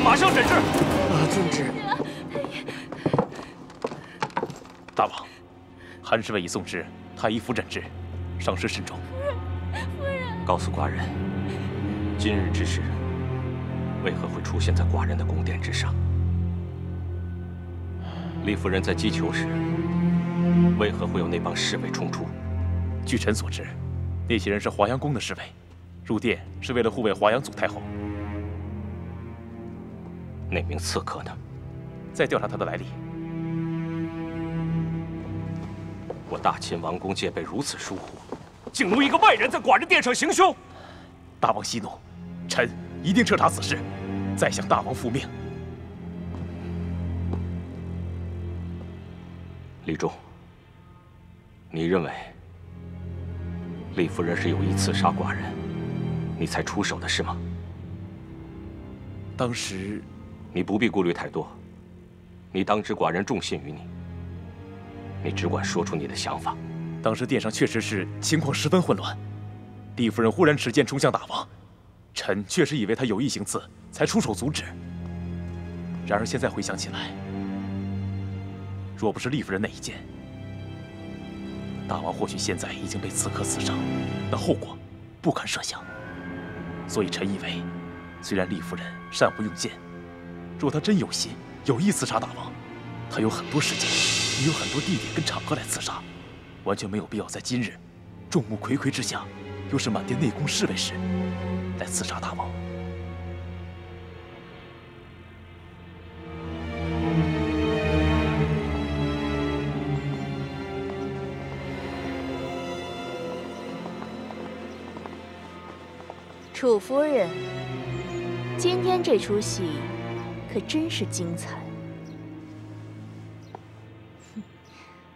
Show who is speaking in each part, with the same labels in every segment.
Speaker 1: 马上诊治。
Speaker 2: 遵旨。
Speaker 3: 大王，韩侍卫已送至太医府诊治，伤势甚重。
Speaker 4: 夫人，
Speaker 1: 告诉寡人，今日之事为何会出现在寡人的宫殿之上？李夫人在击球时，为何会有那帮侍卫冲出？
Speaker 3: 据臣所知，那些人是华阳宫的侍卫，入殿是为了护卫华阳祖太后。
Speaker 1: 那名刺客呢？
Speaker 3: 再调查他的来历。
Speaker 1: 我大秦王宫戒备如此疏忽，竟容一个外人在寡人殿上行凶！
Speaker 3: 大王息怒，臣一定彻查此事，再向大王复命。
Speaker 1: 李忠，你认为李夫人是有意刺杀寡人，你才出手的是吗？
Speaker 3: 当时，
Speaker 1: 你不必顾虑太多。你当知寡人重信于你，你只管说出你的想法。
Speaker 3: 当时殿上确实是情况十分混乱，李夫人忽然持剑冲向大王，臣确实以为她有意行刺，才出手阻止。然而现在回想起来，若不是李夫人那一剑，大王或许现在已经被刺客刺伤，那后果不堪设想。所以臣以为，虽然李夫人善不用剑，若她真有心有意刺杀大王，她有很多时间，也有很多地点跟场合来刺杀，完全没有必要在今日众目睽睽之下，又是满殿内宫侍卫时，来刺杀大王。
Speaker 5: 楚夫人，今天这出戏可真是精彩。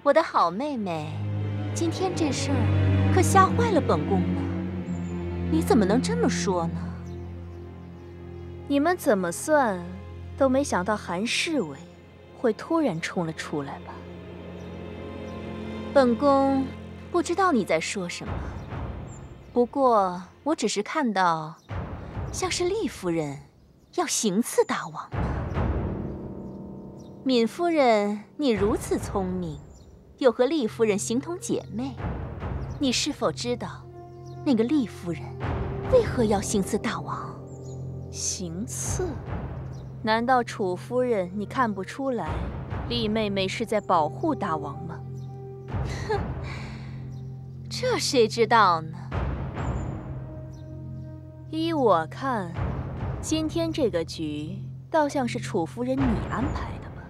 Speaker 4: 我的好妹妹，今天这事儿可吓坏了本宫呢。你怎么能这么说呢？
Speaker 5: 你们怎么算都没想到韩侍卫会突然冲了出来吧？
Speaker 4: 本宫不知道你在说什么，不过我只是看到，像是厉夫人要行刺大王呢。敏夫人，你如此聪明，又和厉夫人形同姐妹，你是否知道那个厉夫人为何要行刺大王？
Speaker 5: 行刺？难道楚夫人你看不出来，厉妹妹是在保护大王吗？
Speaker 4: 哼，这谁知道呢？
Speaker 5: 依我看，今天这个局倒像是楚夫人你安排的吧？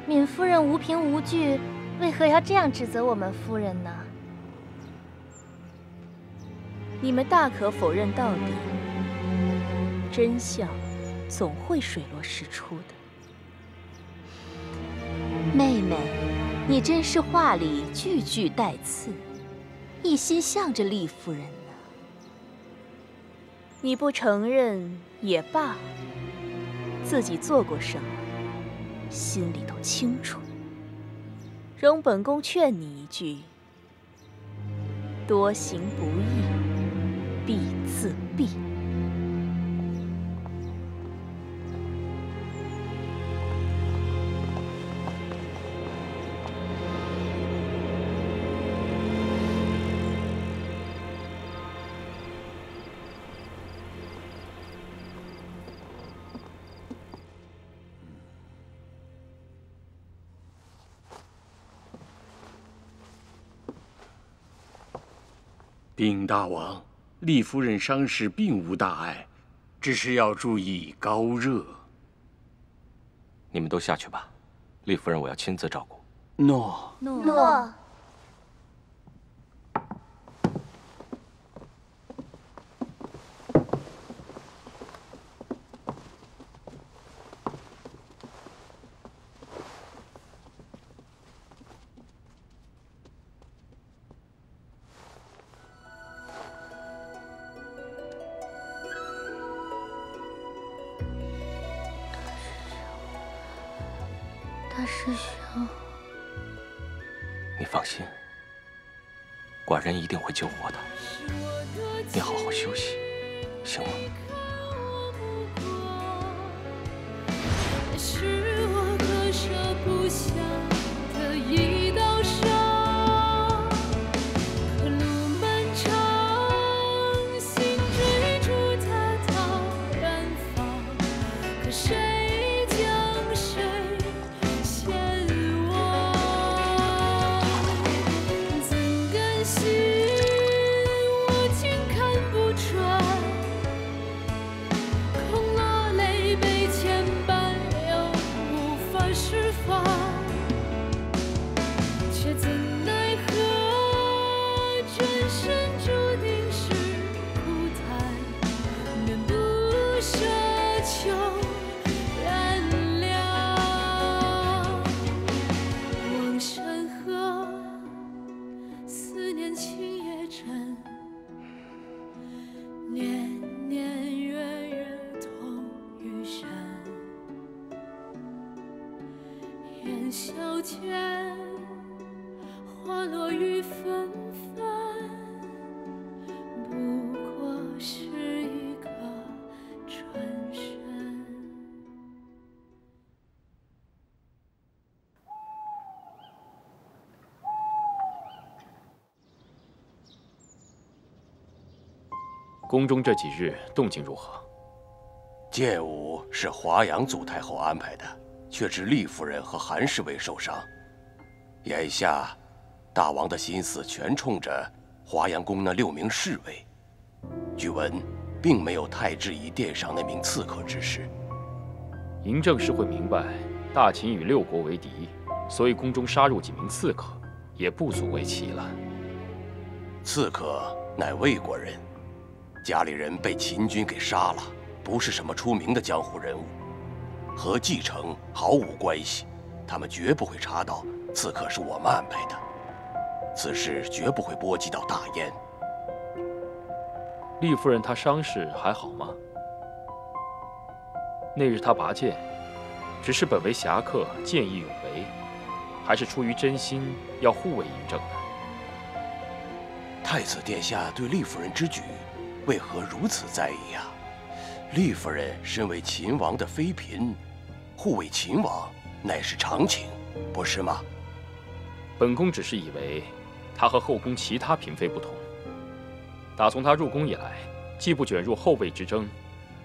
Speaker 6: 敏夫人无凭无据，为何要这样指责我们夫人呢？
Speaker 5: 你们大可否认到底，真相总会水落石出的。
Speaker 4: 妹妹，你真是话里句句带刺，一心向着厉夫人。
Speaker 5: 你不承认也罢，自己做过什么，心里都清楚。容本宫劝你一句：多行不义必自毙。
Speaker 2: 禀大王，厉夫人伤势并无大碍，只是要注意高热。
Speaker 1: 你们都下去吧，厉夫人我要亲自照顾。
Speaker 2: 诺。
Speaker 6: 诺。大师兄，
Speaker 1: 你放心，寡人一定会救活他。你好好休息，行吗？
Speaker 7: 不见，花落雨纷纷，不过是一个转身。
Speaker 3: 宫中这几日动静如何？
Speaker 8: 剑舞是华阳祖太后安排的，却知厉夫人和韩侍卫受伤。眼下，大王的心思全冲着华阳宫那6名侍卫。据闻，并没有太治仪殿上那名刺客之事。
Speaker 3: 嬴政是会明白，大秦与6国为敌，所以宫中杀入几名刺客，也不足为奇了。
Speaker 8: 刺客乃魏国人，家里人被秦军给杀了。不是什么出名的江湖人物，和继承毫无关系。他们绝不会查到刺客是我们安排的，此事绝不会波及到大燕。
Speaker 3: 厉夫人她伤势还好吗？那日她拔剑，只是本为侠客见义勇为，还是出于真心要护卫嬴政的？
Speaker 8: 太子殿下对厉夫人之举，为何如此在意呀？厉夫人身为秦王的妃嫔，护卫秦王乃是常情，不是吗？
Speaker 3: 本宫只是以为，她和后宫其他嫔妃不同。打从她入宫以来，既不卷入后位之争，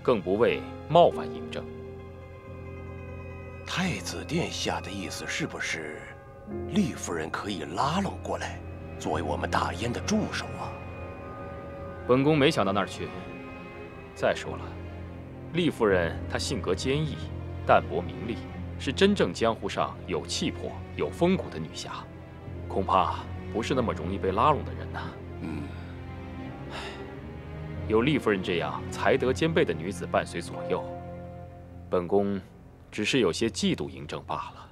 Speaker 3: 更不为冒犯嬴政。
Speaker 8: 太子殿下的意思是不是，厉夫人可以拉拢过来，作为我们大燕的助手啊？
Speaker 3: 本宫没想到那儿去。再说了，厉夫人她性格坚毅，淡泊名利，是真正江湖上有气魄、有风骨的女侠，恐怕不是那么容易被拉拢的人呐。有厉夫人这样才德兼备的女子伴随左右，本宫只是有些嫉妒嬴政罢了。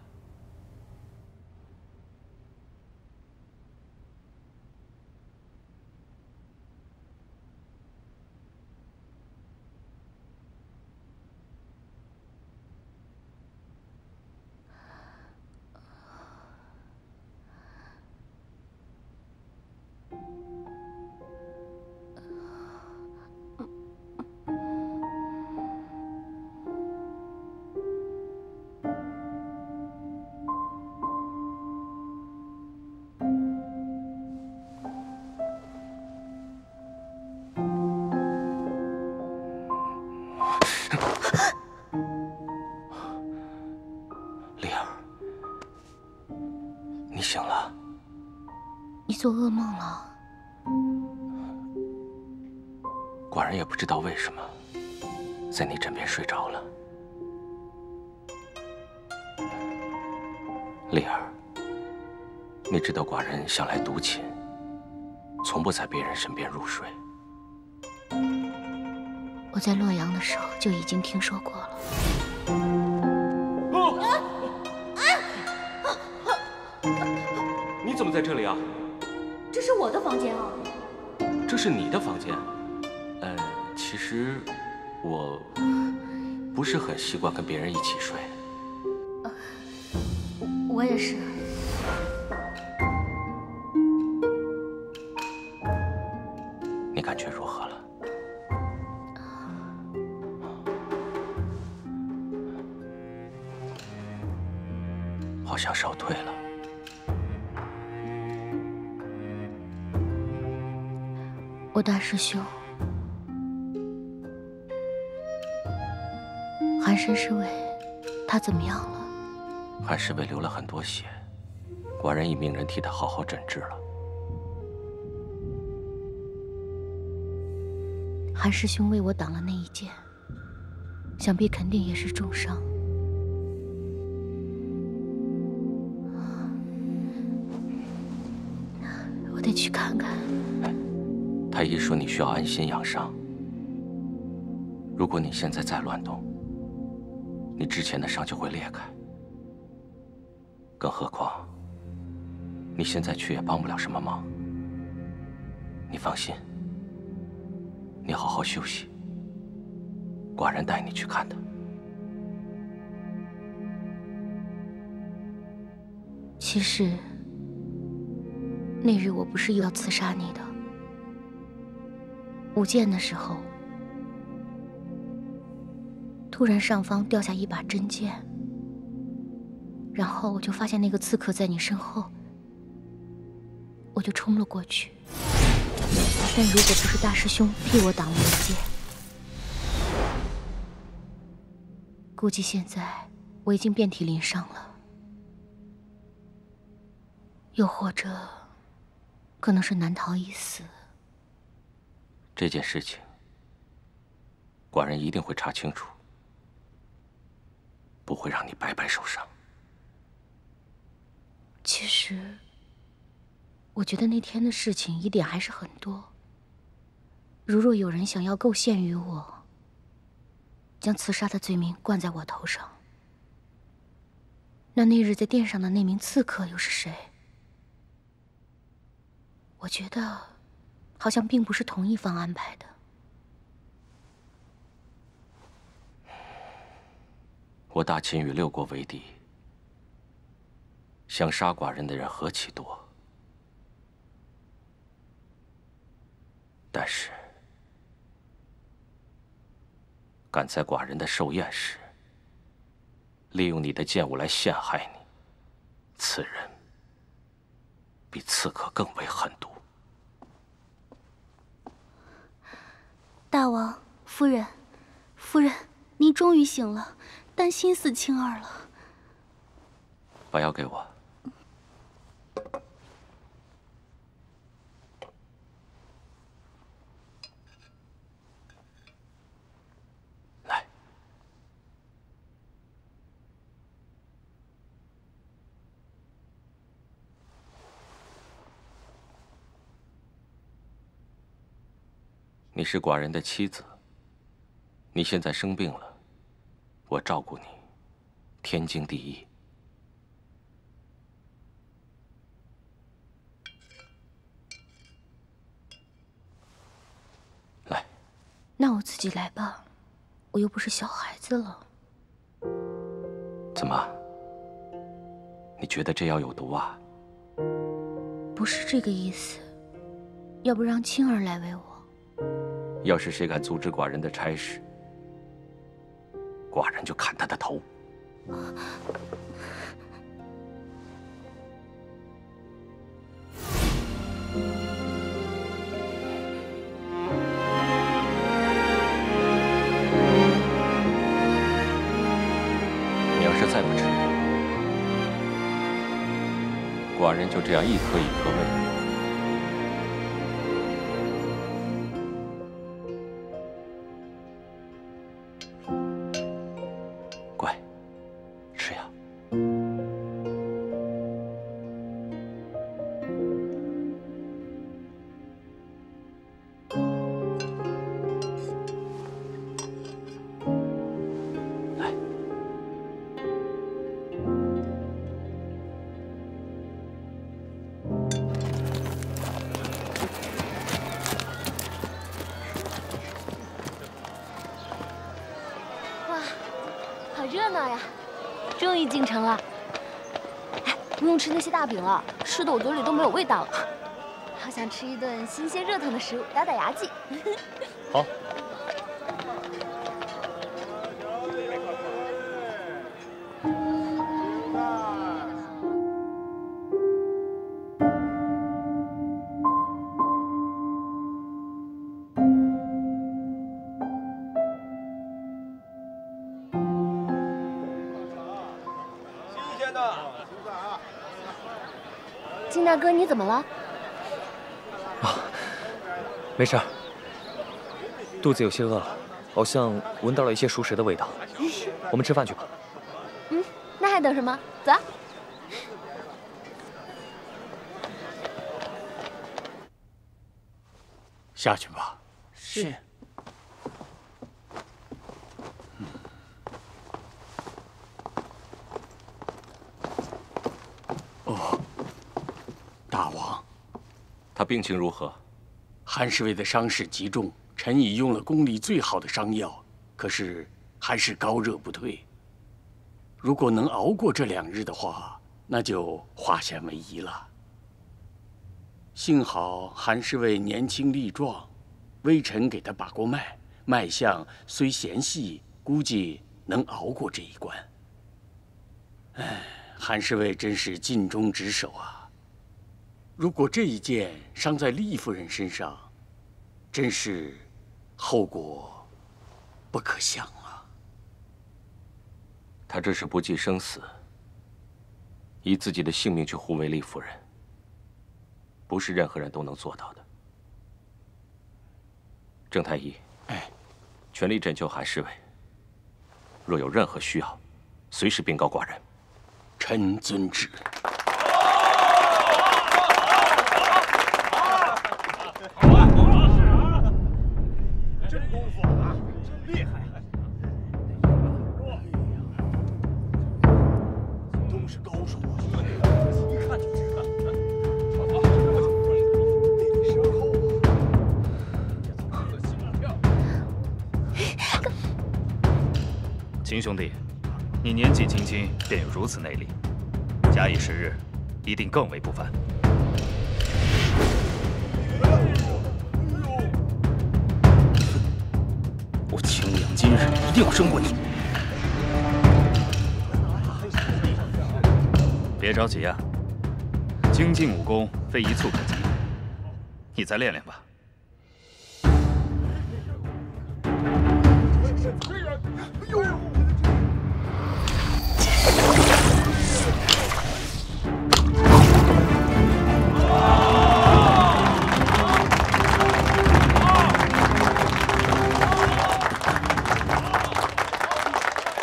Speaker 1: 醒了。
Speaker 6: 你做噩梦了？
Speaker 1: 寡人也不知道为什么，在你枕边睡着了。丽儿，你知道寡人向来独寝，从不在别人身边入睡。
Speaker 6: 我在洛阳的时候就已经听说过了。
Speaker 1: 你怎么在这里啊？
Speaker 9: 这是我的房间啊。
Speaker 1: 这是你的房间？其实我不是很习惯跟别人一起睡。
Speaker 6: 我也是。
Speaker 1: 你感觉如何了？好像烧退了。
Speaker 6: 我大师兄韩申侍卫，他怎么样了？
Speaker 1: 韩侍卫流了很多血，寡人已命人替他好好诊治了。
Speaker 6: 韩师兄为我挡了那一剑，想必肯定也是重伤。我得去看看。
Speaker 1: 太医说你需要安心养伤。如果你现在再乱动，你之前的伤就会裂开。更何况，你现在去也帮不了什么忙。你放心，你好好休息。寡人带你去看他。
Speaker 6: 其实那日我不是又要刺杀你的，舞剑的时候，突然上方掉下一把真剑，然后我就发现那个刺客在你身后，我就冲了过去。但如果不是大师兄替我挡了一剑，估计现在我已经遍体鳞伤了。又或者，可能是难逃一死。
Speaker 1: 这件事情，寡人一定会查清楚，不会让你白白受伤。
Speaker 6: 其实，我觉得那天的事情疑点还是很多。如若有人想要构陷于我，将刺杀的罪名冠在我头上，那日在殿上的那名刺客又是谁？我觉得，好像并不是同一方安排的。
Speaker 1: 我大秦与6国为敌，想杀寡人的人何其多，但是敢在寡人的寿宴时利用你的剑舞来陷害你，此人比刺客更为狠毒。
Speaker 9: 大王，夫人，夫人，您终于醒了，担心死青儿了。
Speaker 1: 把药给我。来。你是寡人的妻子，你现在生病了，我照顾你，天经地义。来，
Speaker 6: 那我自己来吧，我又不是小孩子了。
Speaker 1: 怎么？你觉得这药有毒啊？
Speaker 6: 不是这个意思，要不让青儿来为我。
Speaker 1: 要是谁敢阻止寡人的差事，寡人就砍他的头。你要是再不吃，寡人就这样一颗一颗喂你。乖，吃药。来。
Speaker 6: 哇，好热闹呀！终于进城了。哎，不用吃那些大饼了，吃的我嘴里都没有味道了。好想吃一顿新鲜热腾的食物，打打牙祭。
Speaker 3: 好。
Speaker 6: 金大哥，你怎么了？
Speaker 10: 没事儿，肚子有些饿了，好像闻到了一些熟食的味道。我们吃饭去吧。
Speaker 6: 嗯，那还等什么？走啊！
Speaker 2: 下去吧。
Speaker 11: 是。
Speaker 2: 哦，大王，
Speaker 1: 他病情如何？
Speaker 2: 韩侍卫的伤势极重，臣已用了宫里最好的伤药，可是还是高热不退。如果能熬过这2日的话，那就化险为夷了。幸好韩侍卫年轻力壮，微臣给他把过脉，脉象虽纤细，估计能熬过这一关。哎，韩侍卫真是尽忠职守啊！如果这一箭伤在厉夫人身上，真是后果不可想啊！
Speaker 1: 他这是不计生死，以自己的性命去护卫厉夫人，不是任何人都能做到的。郑太医，全力拯救韩侍卫。若有任何需要，随时禀告寡人。
Speaker 2: 臣遵旨。
Speaker 3: 真功夫啊，真厉害！都是高手啊，一看就知道。得身后
Speaker 11: 秦兄弟，你年纪轻轻便有如此内力，假以时日，一定更为不凡。
Speaker 10: 我青阳今日一定要胜过你！
Speaker 11: 别着急啊，精进武功非一蹴可及，你再练练吧。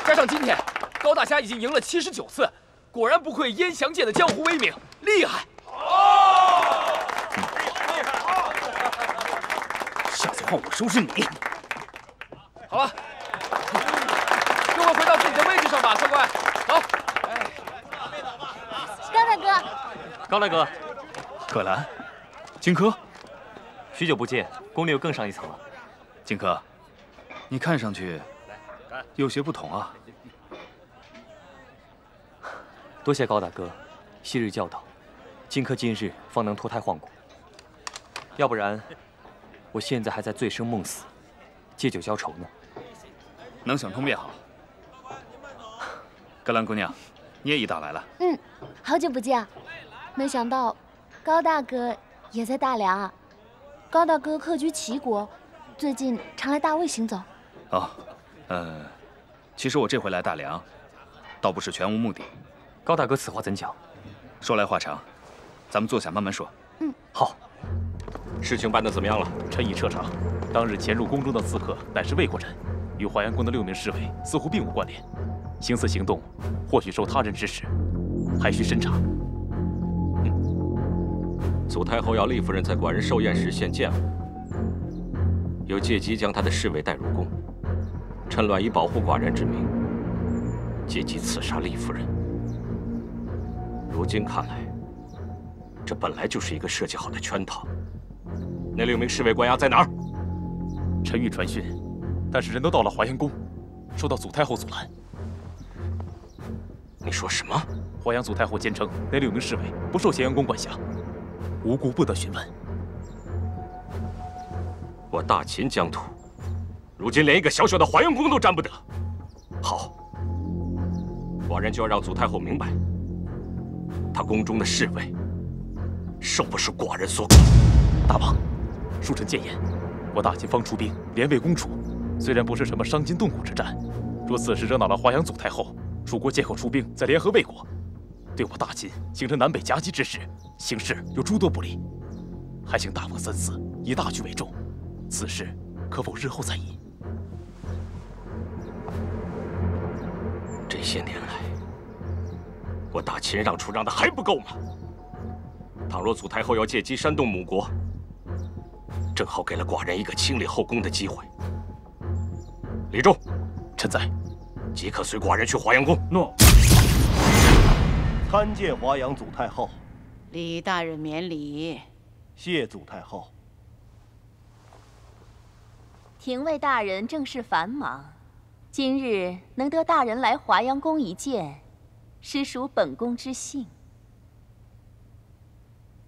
Speaker 3: 加上今天，高大侠已经赢了79次，果然不愧燕翔剑的江湖威名，厉害！
Speaker 10: 下次换我收拾你。
Speaker 3: 好了，各位回到自己的位置上吧，客官。好。
Speaker 6: 高大哥，
Speaker 10: 高大哥，
Speaker 11: 葛兰，荆轲，
Speaker 10: 许久不见，功力又更上一层了。
Speaker 11: 荆轲，你看上去有些不同啊。
Speaker 10: 多谢高大哥昔日教导，荆轲今日方能脱胎换骨。要不然，我现在还在醉生梦死，借酒浇愁呢。
Speaker 11: 能想通便好。格兰姑娘，你也一道来了。
Speaker 6: 好久不见，没想到高大哥也在大梁。高大哥客居齐国，最近常来大魏行走。
Speaker 11: 其实我这回来大梁，倒不是全无目的。
Speaker 10: 高大哥此话怎讲？
Speaker 11: 说来话长，咱们坐下慢慢说。
Speaker 10: 好。
Speaker 1: 事情办得怎么样了？
Speaker 3: 臣已彻查，当日潜入宫中的刺客乃是魏国人，与华阳宫的6名侍卫似乎并无关联。行刺行动或许受他人指使，还需审查。
Speaker 1: 祖太后要厉夫人在寡人寿宴时献剑舞，又借机将她的侍卫带入宫，趁乱以保护寡人之名，借机刺杀厉夫人。如今看来，这本来就是一个设计好的圈套。那6名侍卫关押在哪儿？
Speaker 3: 臣欲传讯，但是人都到了华阳宫，受到祖太后阻拦。
Speaker 1: 你说什么？
Speaker 3: 华阳祖太后坚称那6名侍卫不受咸阳宫管辖，无故不得询问。
Speaker 1: 我大秦疆土，如今连一个小小的华阳宫都沾不得。好，寡人就要让祖太后明白，她宫中的侍卫，受不是寡人所苦。
Speaker 3: 大王，恕臣谏言，我大秦方出兵连魏攻楚，虽然不是什么伤筋动骨之战，若此时惹恼了华阳祖太后，楚国借口出兵再联合魏国，对我大秦形成南北夹击之势，形势有诸多不利，还请大王三思，以大局为重。此事可否日后再议？
Speaker 1: 这些年来，我大秦让出让的还不够吗？倘若祖太后要借机煽动母国，正好给了寡人一个清理后宫的机会。李忠，
Speaker 3: 臣在。
Speaker 1: 即刻随寡人去华阳宫。
Speaker 12: 诺。参见华阳祖太后。
Speaker 13: 李大人免礼。
Speaker 12: 谢祖太后。
Speaker 4: 廷尉大人正事繁忙，今日能得大人来华阳宫一见，实属本宫之幸。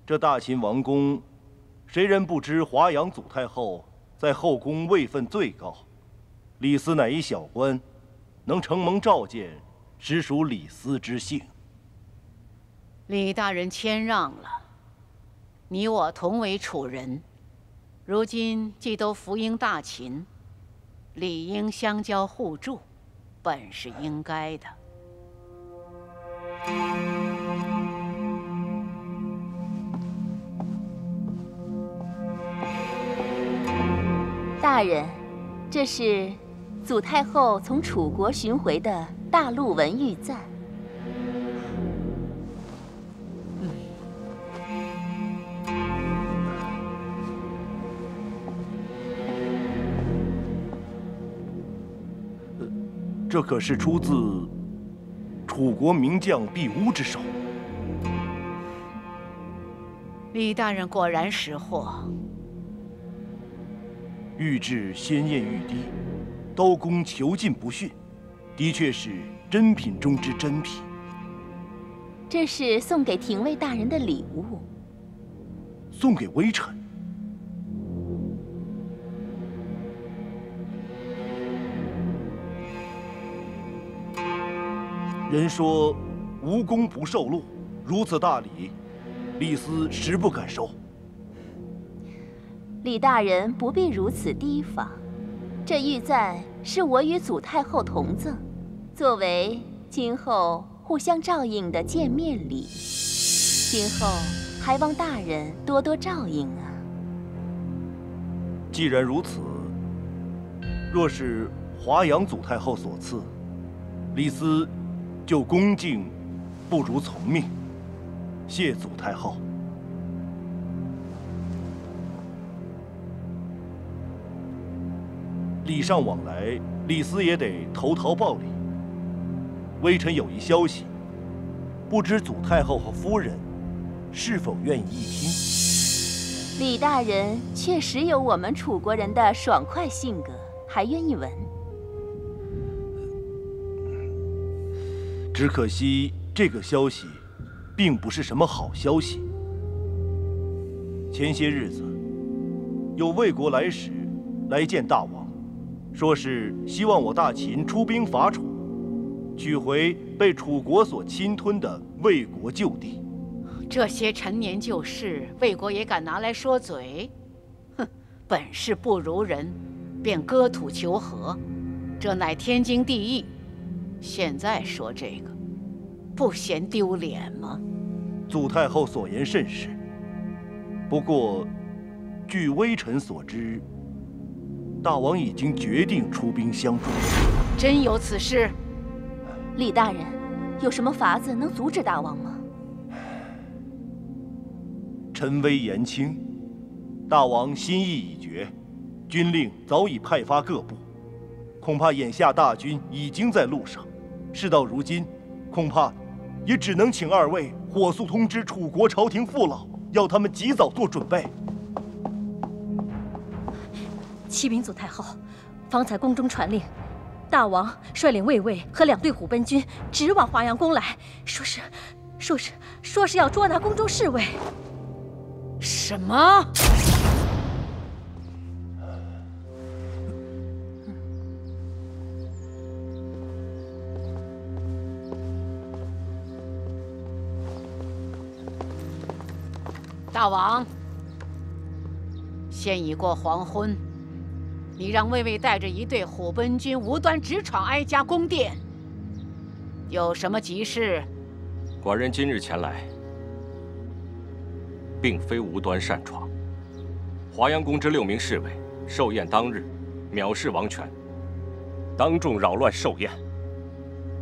Speaker 12: 这大秦王宫，谁人不知华阳祖太后在后宫位分最高？李斯乃一小官，能承蒙召见，实属李斯之幸。
Speaker 13: 李大人谦让了，你我同为楚人，如今既都服膺大秦，理应相交互助，本是应该的。
Speaker 4: 大人，这是祖太后从楚国寻回的大陆文玉赞。
Speaker 12: 这可是出自楚国名将毕乌之手。
Speaker 13: 李大人果然识货。
Speaker 12: 玉质鲜艳欲滴，刀工遒劲不逊，的确是珍品中之珍品。
Speaker 4: 这是送给廷尉大人的礼物。
Speaker 12: 送给微臣？人说无功不受禄，如此大礼，李斯实不敢收。
Speaker 4: 李大人不必如此提防，这玉赞是我与祖太后同赠，作为今后互相照应的见面礼。今后还望大人多多照应啊。
Speaker 12: 既然如此，若是华阳祖太后所赐，李斯就恭敬不如从命，谢祖太后。礼尚往来，李斯也得投桃报李。微臣有一消息，不知祖太后和夫人是否愿意一听？
Speaker 4: 李大人确实有我们楚国人的爽快性格，还愿意闻。
Speaker 12: 只可惜这个消息，并不是什么好消息。前些日子，有魏国来使来见大王，说是希望我大秦出兵伐楚，取回被楚国所侵吞的魏国旧地。
Speaker 13: 这些陈年旧事，魏国也敢拿来说嘴？哼，本事不如人，便割土求和，这乃天经地义。现在说这个，不嫌丢脸吗？
Speaker 12: 祖太后所言甚是。不过，据微臣所知，大王已经决定出兵相助。
Speaker 13: 真有此事？
Speaker 4: 李大人，有什么法子能阻止大王吗？
Speaker 12: 臣威言轻，大王心意已决，军令早已派发各部，恐怕眼下大军已经在路上。事到如今，恐怕也只能请二位火速通知楚国朝廷父老，要他们及早做准备。
Speaker 6: 启禀祖太后，方才宫中传令，大王率领卫尉和2队虎贲军直往华阳宫来，说是要捉拿宫中侍卫。
Speaker 13: 什么？大王，现已过黄昏，你让卫尉带着1队虎贲军无端直闯哀家宫殿，有什么急事？
Speaker 1: 寡人今日前来，并非无端擅闯。华阳宫之6名侍卫，寿宴当日藐视王权，当众扰乱寿宴，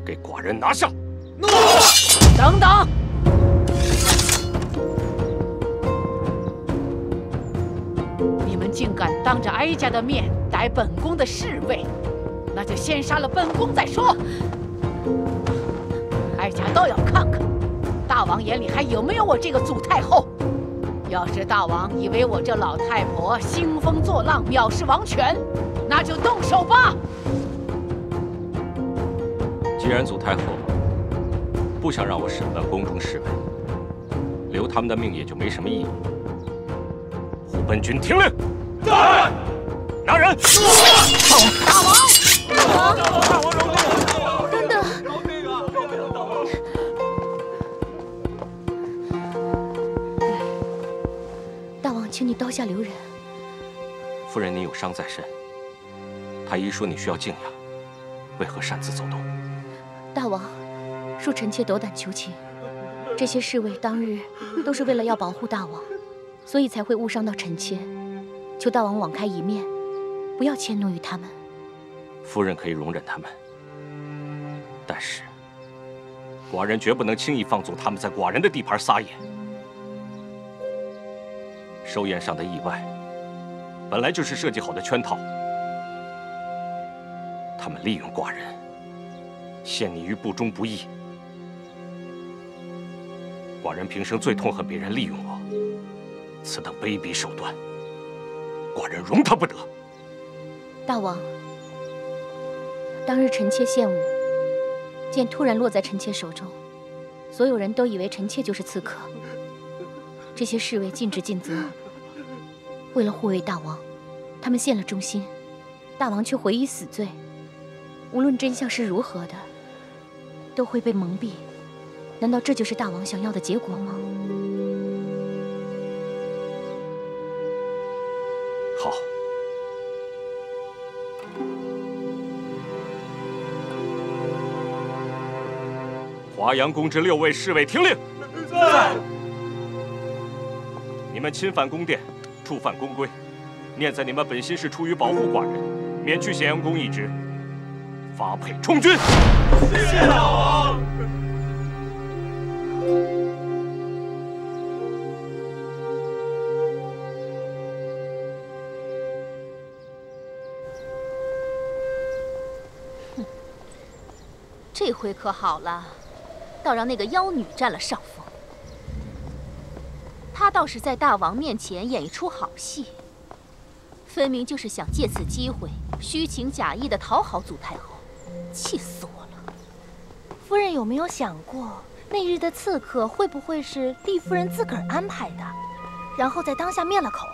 Speaker 1: 给寡人拿下！
Speaker 13: 怒！等等！你们竟敢当着哀家的面逮本宫的侍卫，那就先杀了本宫再说。哀家倒要看看，大王眼里还有没有我这个祖太后。要是大王以为我这老太婆兴风作浪、藐视王权，那就动手吧。
Speaker 1: 既然祖太后不想让我审问宫中侍卫，留他们的命也就没什么意义。护本军听令，在，拿人。
Speaker 6: 大王，等等，大王，请你刀下留人。
Speaker 1: 夫人，你有伤在身，太医说你需要静养，为何擅自走动？
Speaker 6: 大王，恕臣妾斗胆求情。这些侍卫当日都是为了要保护大王，所以才会误伤到臣妾。求大王网开一面，不要迁怒于他们。
Speaker 1: 夫人可以容忍他们，但是寡人绝不能轻易放纵他们在寡人的地盘撒野。寿宴上的意外，本来就是设计好的圈套，他们利用寡人，陷你于不忠不义。寡人平生最痛恨别人利用我，此等卑鄙手段，寡人容他不得。
Speaker 6: 大王，当日臣妾献舞，剑突然落在臣妾手中，所有人都以为臣妾就是刺客。这些侍卫尽职尽责，为了护卫大王，他们献了忠心，大王却悔以死罪。无论真相是如何的，都会被蒙蔽。难道这就是大王想要的结果吗？
Speaker 1: 好。华阳宫之6位侍卫听令，在。你们侵犯宫殿，触犯宫规，念在你们本心是出于保护寡人，免去咸阳宫一职，发配充军。
Speaker 14: 谢谢大王。
Speaker 4: 这回可好了，倒让那个妖女占了上风。她倒是在大王面前演一出好戏，分明就是想借此机会虚情假意地讨好祖太后，气死我了！
Speaker 9: 夫人有没有想过，那日的刺客会不会是丽夫人自个儿安排的，然后在当下灭了口？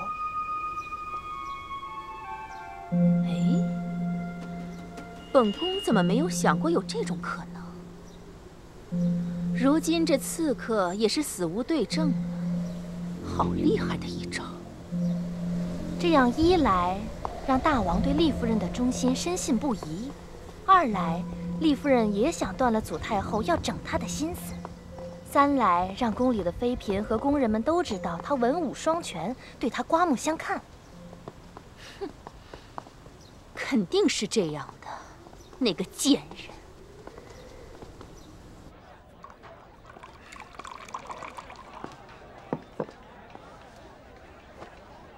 Speaker 4: 哎，本宫怎么没有想过有这种可能？如今这刺客也是死无对证了，好厉害的一招！
Speaker 9: 这样一来，让大王对丽夫人的忠心深信不疑；二来，丽夫人也想断了祖太后要整她的心思；三来，让宫里的妃嫔和宫人们都知道她文武双全，对她刮目相看。
Speaker 4: 哼，肯定是这样的，那个贱人！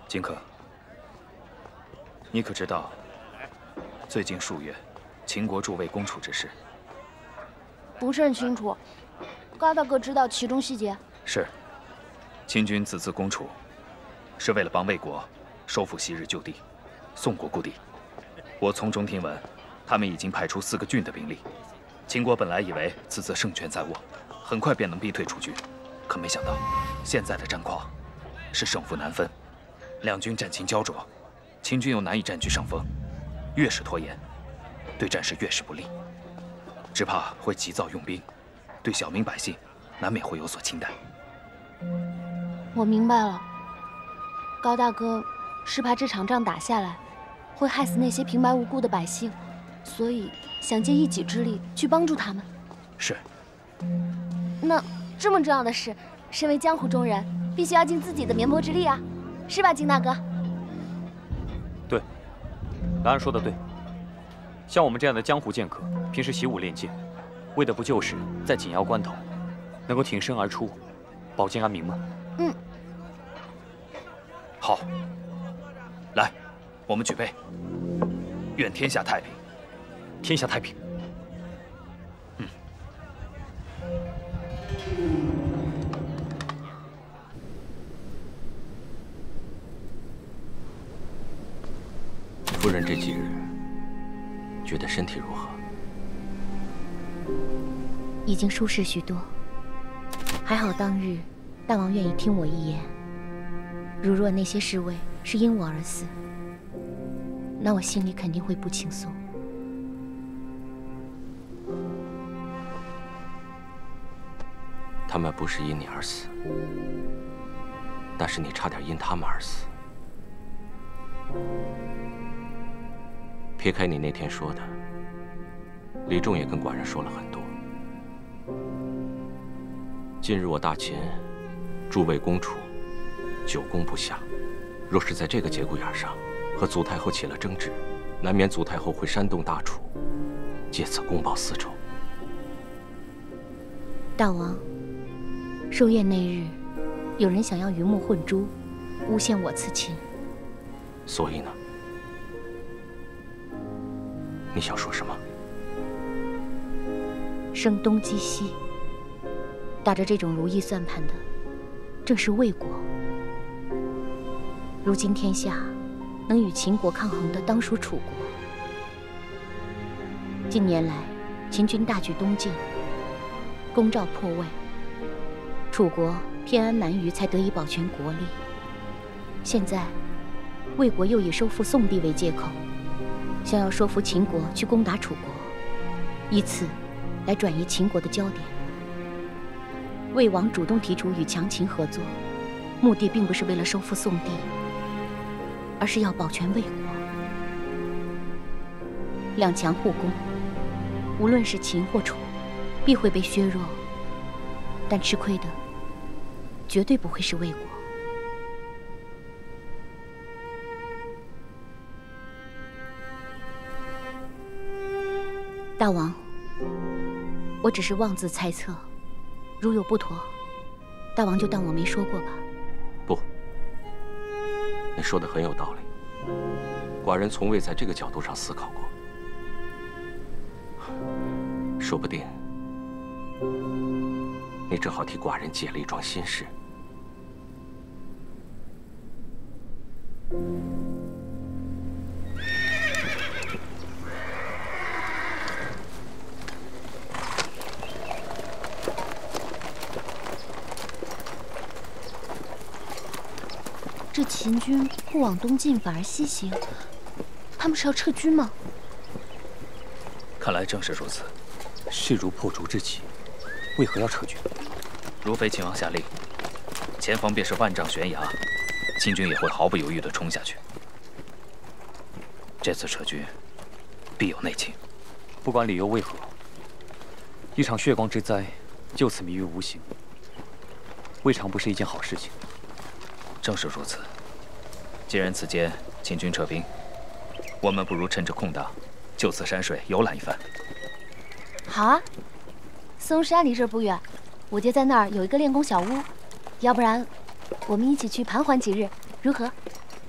Speaker 11: 荆轲，你可知道最近数月秦国诸位攻楚之事？
Speaker 15: 不是很清楚，高大哥知道其中细节。
Speaker 11: 是，秦军此次攻楚，是为了帮魏国收复昔日旧地，宋国故地。我从中听闻，他们已经派出4个郡的兵力。秦国本来以为此次胜权在握，很快便能逼退楚军，可没想到现在的战况是胜负难分。两军战情焦灼，秦军又难以占据上风，越是拖延，对战事越是不利，只怕会急躁用兵，对小民百姓难免会有所轻待。
Speaker 15: 我明白了，高大哥是怕这场仗打下来，会害死那些平白无故的百姓，所以想借一己之力去帮助他们。
Speaker 11: 是。
Speaker 15: 那这么重要的事，身为江湖中人，必须要尽自己的绵薄之力啊！是吧，金大哥？
Speaker 10: 对，兰儿说的对。像我们这样的江湖剑客，平时习武练剑，为的不就是在紧要关头能够挺身而出，保境安民吗？
Speaker 15: 嗯。
Speaker 11: 好，来，我们举杯，愿天下太平。
Speaker 10: 天下太平。
Speaker 1: 夫人这几日觉得身体如何？
Speaker 6: 已经舒适许多。还好当日大王愿意听我一言。如若那些侍卫是因我而死，那我心里肯定会不轻松。
Speaker 1: 他们不是因你而死，但是你差点因他们而死。撇开你那天说的，李仲也跟寡人说了很多。近日我大秦诸位公主久攻不下，若是在这个节骨眼上和祖太后起了争执，难免祖太后会煽动大楚，借此公报私仇。
Speaker 6: 大王，寿宴那日，有人想要鱼目混珠，诬陷我刺秦。
Speaker 1: 所以呢？你想说什么？
Speaker 6: 声东击西，打着这种如意算盘的，正是魏国。如今天下能与秦国抗衡的，当属楚国。近年来，秦军大举东进，攻赵破魏，楚国偏安难虞，才得以保全国力。现在，魏国又以收复宋地为借口，想要说服秦国去攻打楚国，以此来转移秦国的焦点。魏王主动提出与强秦合作，目的并不是为了收复宋地，而是要保全魏国。两强互攻，无论是秦或楚，必会被削弱，但吃亏的绝对不会是魏国。大王，我只是妄自猜测，如有不妥，大王就当我没说过吧。
Speaker 1: 不，你说的很有道理，寡人从未在这个角度上思考过。说不定你正好替寡人解了一桩心事。
Speaker 15: 这秦军不往东进，反而西行，他们是要撤军吗？
Speaker 11: 看来正是如此。
Speaker 10: 势如破竹之旗，为何要撤军？
Speaker 11: 如非秦王下令，前方便是万丈悬崖，秦军也会毫不犹豫地冲下去。这次撤军必有内情。
Speaker 10: 不管理由为何，一场血光之灾就此迷于无形，未尝不是一件好事情。
Speaker 11: 正是如此。既然此间秦军撤兵，我们不如趁着空档，就此山水游览一番。
Speaker 15: 好啊，嵩山离这儿不远，我爹在那儿有一个练功小屋，要不然我们一起去盘桓几日，如何？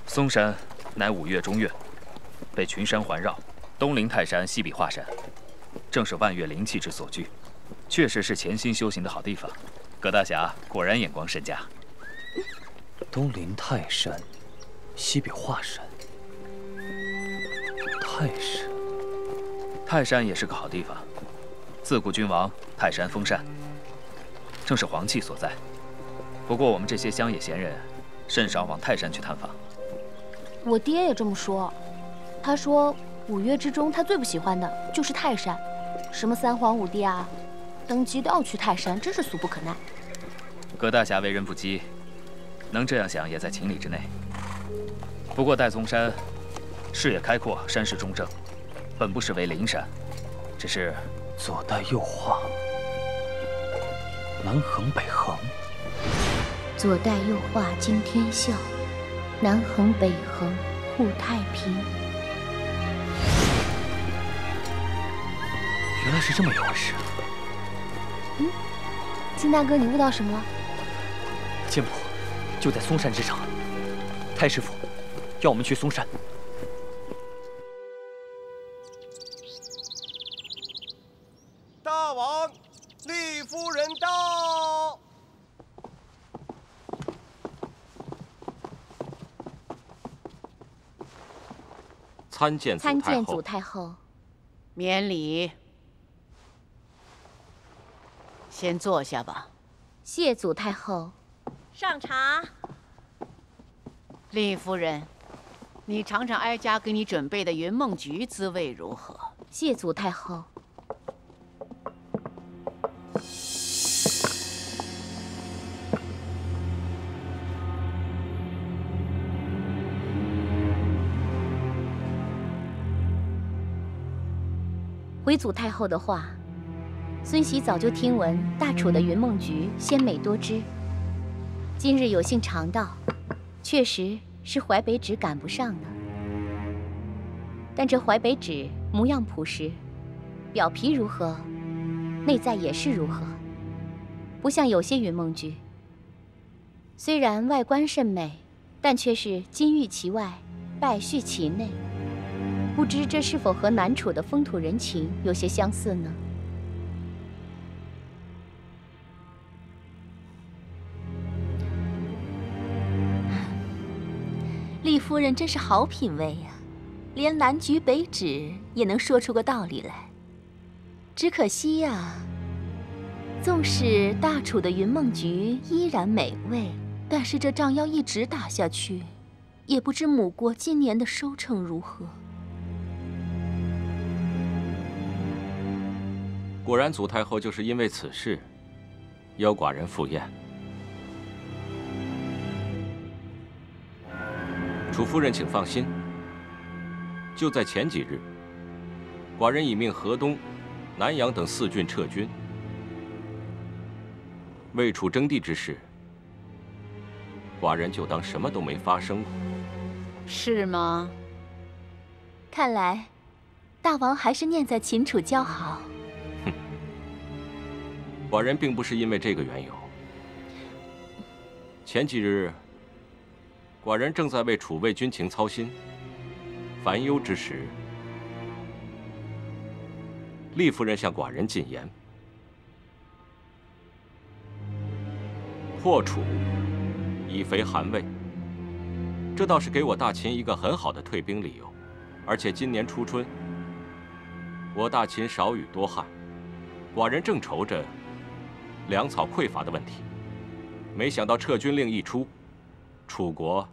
Speaker 11: 嵩山乃5岳中岳，被群山环绕，东临泰山，西比华山，正是万岳灵气之所居，确实是潜心修行的好地方。葛大侠果然眼光甚佳。
Speaker 10: 东临泰山，西比华山。
Speaker 11: 泰山也是个好地方。自古君王泰山封禅，正是皇气所在。不过我们这些乡野闲人，甚少往泰山去探访。
Speaker 15: 我爹也这么说，他说5岳之中他最不喜欢的就是泰山，什么三皇五帝啊，登基都要去泰山，真是俗不可耐。
Speaker 11: 葛大侠为人不羁，能这样想也在情理之内。不过岱宗山视野开阔，山势中正，本不失为灵山，只是
Speaker 10: 左带右画，南横北横。
Speaker 6: 左带右画惊天笑，南横北横护太平。
Speaker 10: 原来是这么一回事。
Speaker 15: 金大哥，你悟到什么了？
Speaker 10: 剑谱就在嵩山之上。太师傅要我们去嵩山。
Speaker 12: 大王，厉夫人到。
Speaker 1: 参见祖太后。
Speaker 4: 祖太后。
Speaker 13: 免礼。先坐下吧。
Speaker 4: 谢祖太后。
Speaker 5: 上茶。
Speaker 13: 厉夫人，你尝尝哀家给你准备的云梦菊滋味如何？
Speaker 4: 谢祖太后。回祖太后的话，孙喜早就听闻大楚的云梦菊鲜美多汁，今日有幸尝到，确实是淮北枳赶不上的。但这淮北枳模样朴实，表皮如何，内在也是如何，不像有些云梦菊，虽然外观甚美，但却是金玉其外，败絮其内。不知这是否和南楚的风土人情有些相似呢？厉夫人真是好品味呀，连南橘北枳也能说出个道理来。只可惜呀，纵使大楚的云梦菊依然美味，但是这仗要一直打下去，也不知母国今年的收成如何。
Speaker 1: 果然，祖太后就是因为此事，邀寡人赴宴。楚夫人，请放心。就在前几日，寡人已命河东、南阳等4郡撤军。魏楚争地之事，寡人就当什么都没发生过。
Speaker 13: 是吗？
Speaker 4: 看来，大王还是念在秦楚交好。
Speaker 1: 寡人并不是因为这个缘由。前几日，寡人正在为楚魏军情操心，烦忧之时，厉夫人向寡人进言：破楚，以肥韩魏。这倒是给我大秦一个很好的退兵理由。而且今年初春，我大秦少雨多旱，寡人正愁着粮草匮乏的问题，没想到撤军令一出，楚国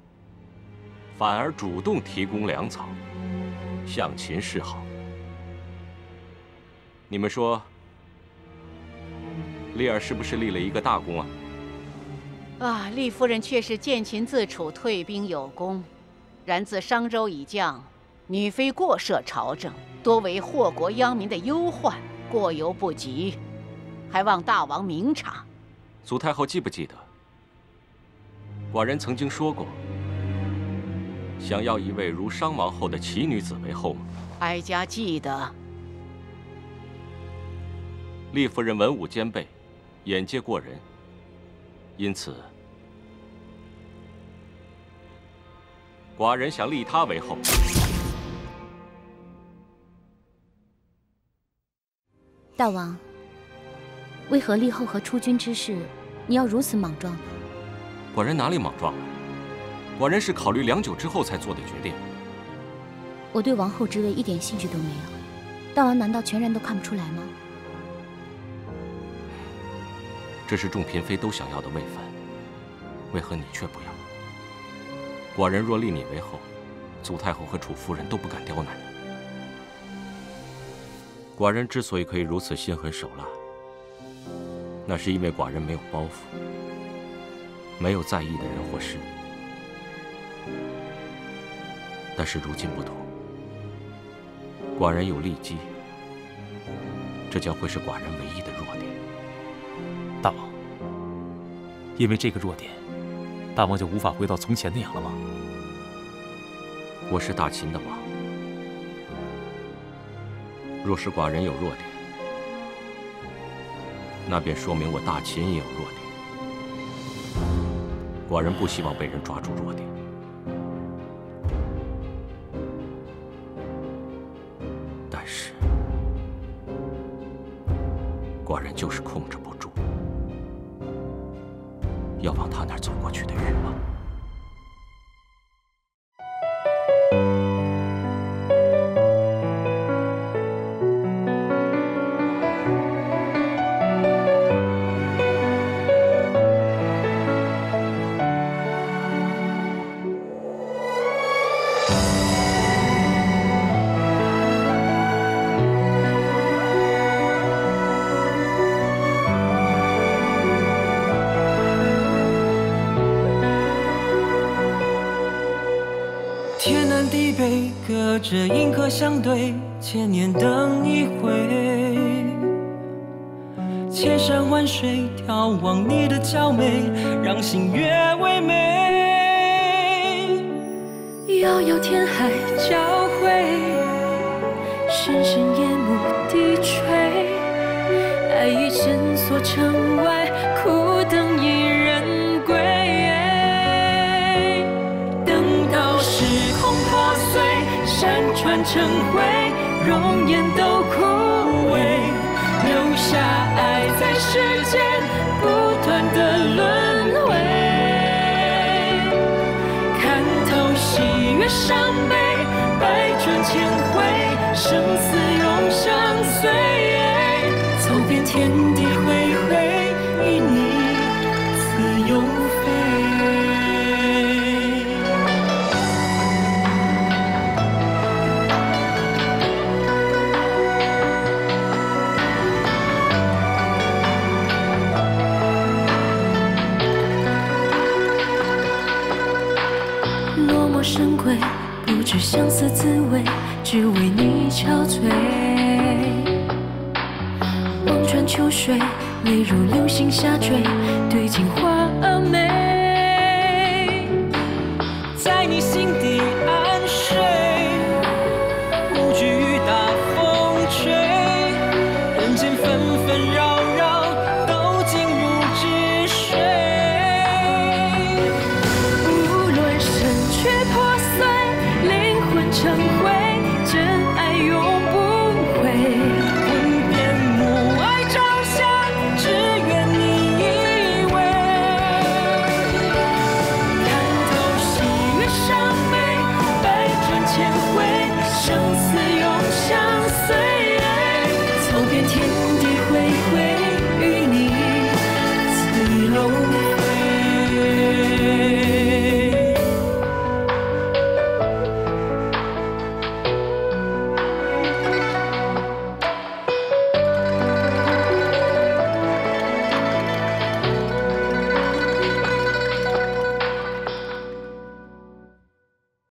Speaker 1: 反而主动提供粮草，向秦示好。你们说，厉儿是不是立了一个大功啊？
Speaker 13: 啊，厉夫人却是见秦自楚，退兵有功。然自商周以降，女非过涉朝政，多为祸国殃民的忧患，过犹不及。还望大王明察。
Speaker 1: 祖太后记不记得，寡人曾经说过，想要一位如商王后的奇女子为后吗？
Speaker 13: 哀家记得。
Speaker 1: 厉夫人文武兼备，眼界过人，因此，寡人想立她为后。
Speaker 4: 大王。为何厉后和出军之事，你要如此莽撞呢？
Speaker 1: 寡人哪里莽撞了？寡人是考虑良久之后才做的决定。
Speaker 4: 我对王后之位一点兴趣都没有，大王难道全然都看不出来吗？
Speaker 1: 这是众嫔妃都想要的位分，为何你却不要？寡人若立你为后，祖太后和楚夫人都不敢刁难你。寡人之所以可以如此心狠手辣，那是因为寡人没有包袱，没有在意的人或事。但是如今不同，寡人有利基，这将会是寡人唯一的弱点。
Speaker 3: 大王，因为这个弱点，大王就无法回到从前那样了吗？
Speaker 1: 我是大秦的王，若是寡人有弱点，那便说明我大秦也有弱点。寡人不希望被人抓住弱点。但是，寡人就是控制不住要往他那儿走过去的欲望。
Speaker 16: 回，隔着银河相对，千年等一回。千山万水眺望你的娇美，让心越为美。
Speaker 7: 遥遥天海交汇，深深夜幕低垂。爱已深锁城外，苦等一人归。
Speaker 16: 等到时空破碎，山川成灰，容颜都枯萎，留下爱在世间不断的轮回。看透喜悦伤悲，百转千回，生死永相随。走遍天地恢恢，与你自由飞。
Speaker 7: 落寞深闺，不知相思滋味，只为你憔悴。望穿秋水，泪如流星下坠，对镜花儿美。
Speaker 16: 在你心底